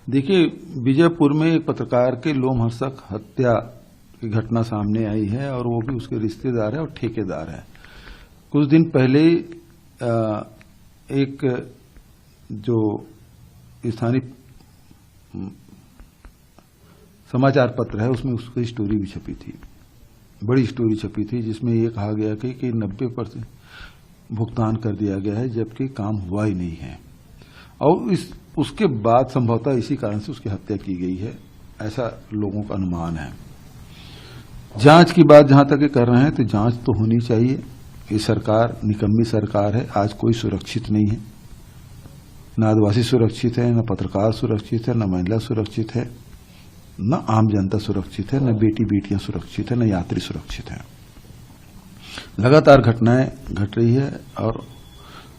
देखिए, विजयपुर में एक पत्रकार के लोमहर्षक हत्या की घटना सामने आई है और वो भी उसके रिश्तेदार है और ठेकेदार है। कुछ दिन पहले एक जो स्थानीय समाचार पत्र है उसमें उसकी स्टोरी भी छपी थी, बड़ी स्टोरी छपी थी, जिसमें ये कहा गया कि 90% भुगतान कर दिया गया है जबकि काम हुआ ही नहीं है और उसके बाद संभवतः इसी कारण से उसकी हत्या की गई है, ऐसा लोगों का अनुमान है। जांच की बात जहां तक कर रहे हैं तो जांच तो होनी चाहिए। ये सरकार निकम्मी सरकार है, आज कोई सुरक्षित नहीं है, न आदिवासी सुरक्षित है, न पत्रकार सुरक्षित है, न महिला सुरक्षित है, न आम जनता सुरक्षित है, न बेटी बेटियां सुरक्षित है, न यात्री सुरक्षित है। लगातार घटनाएं घट रही है और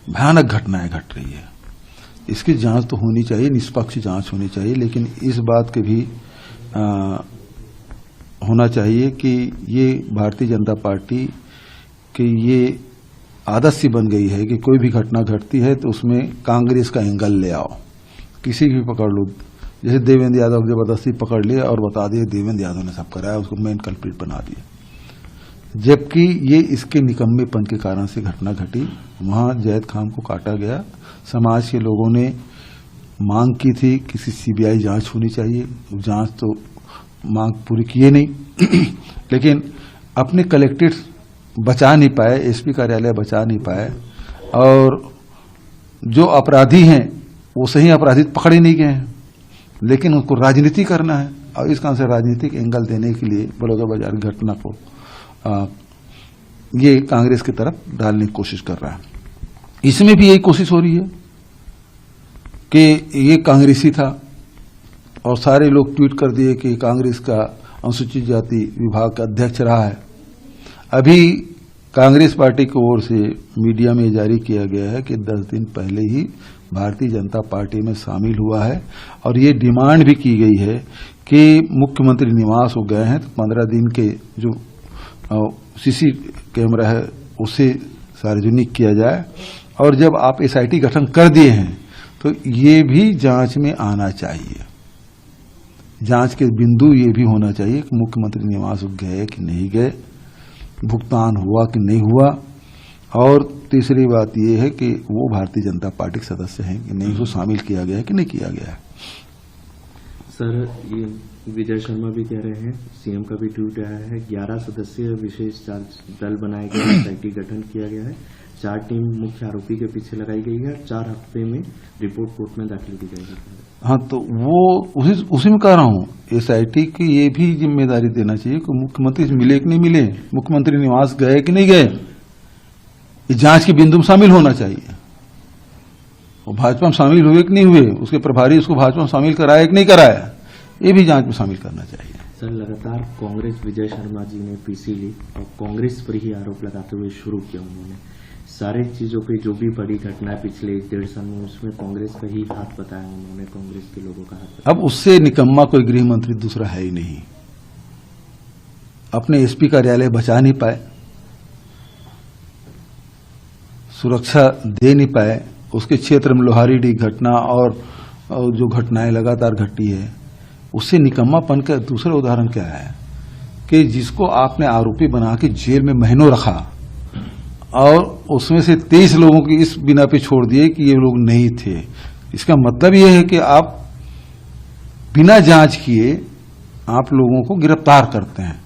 भयानक घटनाएं घट रही है। इसकी जांच तो होनी चाहिए, निष्पक्ष जांच होनी चाहिए, लेकिन इस बात के भी होना चाहिए कि ये भारतीय जनता पार्टी की ये आदत सी बन गई है कि कोई भी घटना घटती है तो उसमें कांग्रेस का एंगल ले आओ, किसी भी पकड़ लो। जैसे देवेंद्र यादव को जबरदस्ती पकड़ लिया और बता दिए देवेंद्र यादव ने सब कराया, उसको मेन कल्प्रिट बना दिया, जबकि ये इसके निकम्मेपन के कारण से घटना घटी। वहां जैद खान को काटा गया, समाज के लोगों ने मांग की थी किसी सीबीआई जांच होनी चाहिए, जांच तो मांग पूरी किए नहीं लेकिन अपने कलेक्टेड बचा नहीं पाए, एसपी कार्यालय बचा नहीं पाए और जो अपराधी हैं वो सही अपराधी पकड़े नहीं गए हैं, लेकिन उनको राजनीति करना है और इस कारण से राजनीतिक एंगल देने के लिए बलौदाबाजार घटना को ये कांग्रेस की तरफ डालने की कोशिश कर रहा है। इसमें भी यही कोशिश हो रही है कि ये कांग्रेसी था और सारे लोग ट्वीट कर दिए कि कांग्रेस का अनुसूचित जाति विभाग का अध्यक्ष रहा है। अभी कांग्रेस पार्टी की ओर से मीडिया में जारी किया गया है कि 10 दिन पहले ही भारतीय जनता पार्टी में शामिल हुआ है और ये डिमांड भी की गई है कि मुख्यमंत्री निवास हो गए हैं तो 15 दिन के जो सीसी कैमरा है उसे सार्वजनिक किया जाए और जब आप एसआईटी गठन कर दिए हैं तो ये भी जांच में आना चाहिए। जांच के बिंदु ये भी होना चाहिए कि मुख्यमंत्री निवास गए कि नहीं गए, भुगतान हुआ कि नहीं हुआ, और तीसरी बात यह है कि वो भारतीय जनता पार्टी के सदस्य हैं कि नहीं, उसको शामिल किया गया है कि नहीं किया गया है। सर, ये विजय शर्मा भी कह रहे हैं, सीएम का भी ट्वीट आया है, 11 सदस्यीय विशेष जांच दल बनाया गया है, एसआईटी गठन किया गया है, 4 टीम मुख्य आरोपी के पीछे लगाई गई है, 4 हफ्ते में रिपोर्ट कोर्ट में दाखिल की जाएगी। हाँ, तो वो उसी में कह रहा हूँ, एसआईटी की ये भी जिम्मेदारी देना चाहिए कि मुख्यमंत्री से मिले कि नहीं मिले, मुख्यमंत्री निवास गए कि नहीं गए, ये जांच के बिंदु में शामिल होना चाहिए। वो भाजपा में शामिल हुए कि नहीं हुए, उसके प्रभारी उसको भाजपा में शामिल कराया कि नहीं कराया, ये भी जांच में शामिल करना चाहिए। सर, लगातार कांग्रेस विजय शर्मा जी ने पीसी ली और कांग्रेस पर ही आरोप लगाते हुए शुरू किया उन्होंने सारी चीजों पे, जो भी बड़ी घटना है पिछले 1-1.5 साल में उसमें कांग्रेस का ही हाथ बताया उन्होंने, कांग्रेस के लोगों का हाथ बताया। अब उससे निकम्मा कोई गृह मंत्री दूसरा है ही नहीं। अपने एसपी कार्यालय बचा नहीं पाए, सुरक्षा दे नहीं पाए, उसके क्षेत्र में लोहारीडीह घटना और जो घटनाएं लगातार घटी है उससे निकम्मापन का दूसरा उदाहरण क्या है कि जिसको आपने आरोपी बना के जेल में महीनों रखा और उसमें से 23 लोगों की इस बिना पे छोड़ दिए कि ये लोग नहीं थे। इसका मतलब ये है कि आप बिना जांच किए आप लोगों को गिरफ्तार करते हैं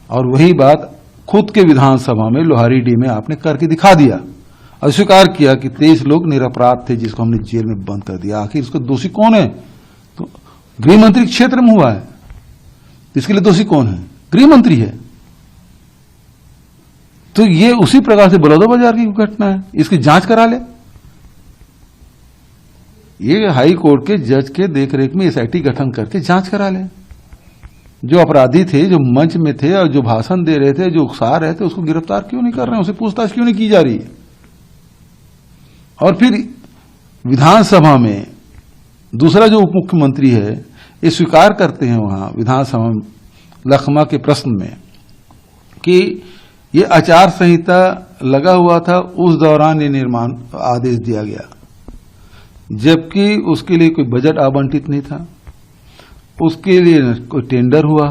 और वही बात खुद के विधानसभा में लोहारीडीह में आपने करके दिखा दिया और स्वीकार किया कि 23 लोग निरपराध थे जिसको हमने जेल में बंद कर दिया। आखिर इसका दोषी कौन है? तो गृह मंत्री के क्षेत्र में हुआ है, इसके लिए दोषी कौन है? गृह मंत्री है। तो ये उसी प्रकार से बलौदाबाजार की घटना है, इसकी जांच करा ले। ये हाई कोर्ट के जज के देखरेख में एसआईटी गठन करके जांच करा ले। जो अपराधी थे, जो मंच में थे और जो भाषण दे रहे थे, जो उकसा रहे थे, उसको गिरफ्तार क्यों नहीं कर रहे हैं? उसे पूछताछ क्यों नहीं की जा रही है? और फिर विधानसभा में दूसरा जो उप मुख्यमंत्री है ये स्वीकार करते हैं वहां विधानसभा में लखमा के प्रश्न में कि ये आचार संहिता लगा हुआ था, उस दौरान ये निर्माण आदेश दिया गया। जबकि उसके लिए कोई बजट आवंटित नहीं था, उसके लिए न कोई टेंडर हुआ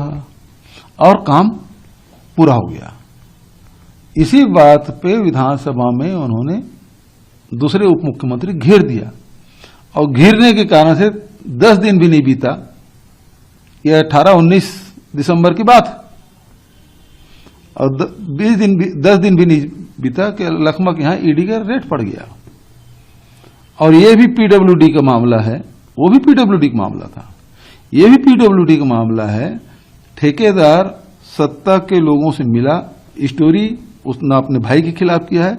और काम पूरा हो गया। इसी बात पे विधानसभा में उन्होंने दूसरे उप मुख्यमंत्री घेर दिया और घेरने के कारण से 10 दिन भी नहीं बीता, यह 18-19 दिसंबर की बात, और 10 दिन भी नहीं बीता कि लखमा के यहां ईडी का रेड पड़ गया। और यह भी पीडब्ल्यूडी का मामला है, वो भी पीडब्ल्यूडी का मामला था, यह भी पीडब्ल्यूडी का मामला है। ठेकेदार सत्ता के लोगों से मिला, स्टोरी उसने अपने भाई के खिलाफ किया है,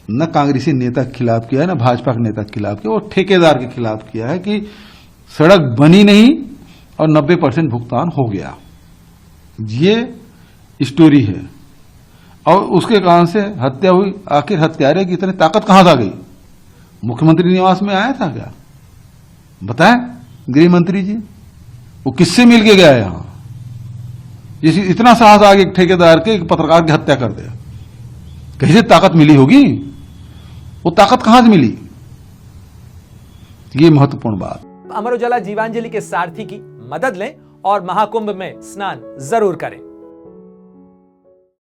न कांग्रेसी नेता के खिलाफ किया है, न भाजपा के नेता के खिलाफ किया, वो ठेकेदार के खिलाफ किया है कि सड़क बनी नहीं और 90% भुगतान हो गया। ये स्टोरी है और उसके कारण से हत्या हुई। आखिर हत्यारे की इतनी ताकत कहां आ गई? मुख्यमंत्री निवास में आया था क्या? बताएं गृह मंत्री जी, वो किससे मिल के गया यहां? जिस इतना साहस आ गया ठेकेदार के पत्रकार की हत्या कर दे, कहीं से ताकत मिली होगी? वो ताकत कहां से मिली? ये महत्वपूर्ण बात। अमर उजाला जीवांजलि के सारथी की मदद लें और महाकुंभ में स्नान जरूर करें।